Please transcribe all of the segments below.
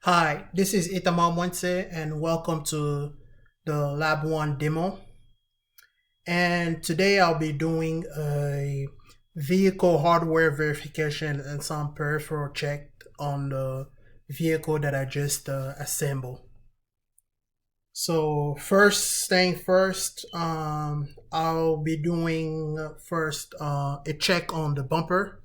Hi, this is Itamar Mwense and welcome to the Lab 1 demo. And today I'll be doing a vehicle hardware verification and some peripheral check on the vehicle that I just assembled. So first thing first, I'll be doing first a check on the bumper.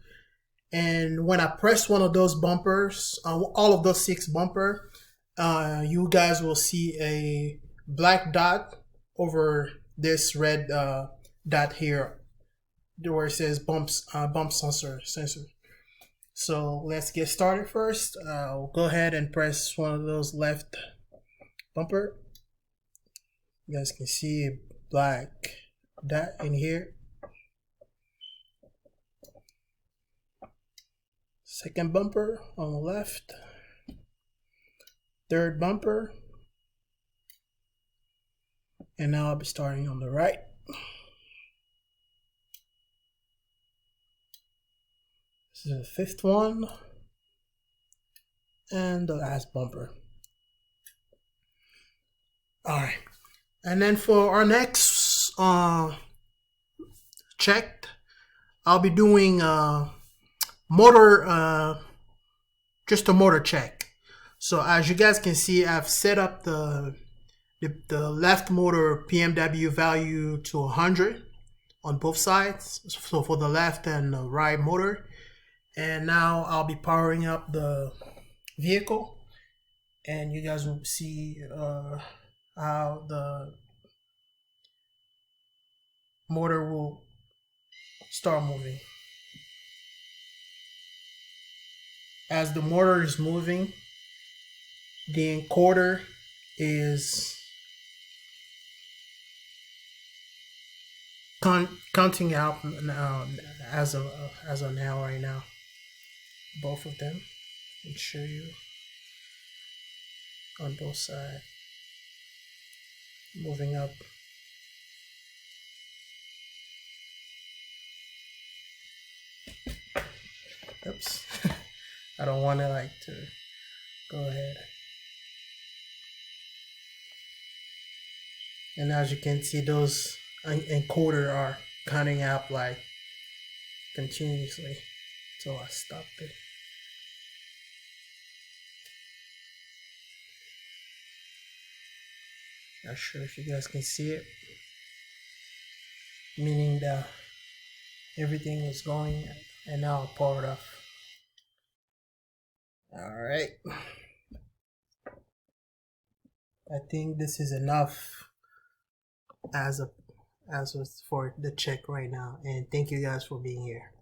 And when I press one of those bumpers, all of those 6 bumper, you guys will see a black dot over this red dot here where it says bump sensor. So let's get started first. I'll go ahead and press one of those left bumper. You guys can see a black dot in here. Second bumper on the left. Third bumper. And now I'll be starting on the right. This is the fifth one. And the last bumper. Alright. And then for our next check, I'll be doing motor, just a motor check. So as you guys can see, I've set up the left motor PMW value to 100 on both sides. So for the left and the right motor. And now I'll be powering up the vehicle. And you guys will see how the motor will start moving. As the motor is moving, the encoder is counting out now as of now right now. Both of them. Let me show you on both sides. Moving up. Oops. I don't want to go ahead. And as you can see, those encoder are counting out continuously. So I stopped it. Not sure if you guys can see it. Meaning that everything is going, and now I'll power it off. Alright. I think this is enough as for the check right now, and thank you guys for being here.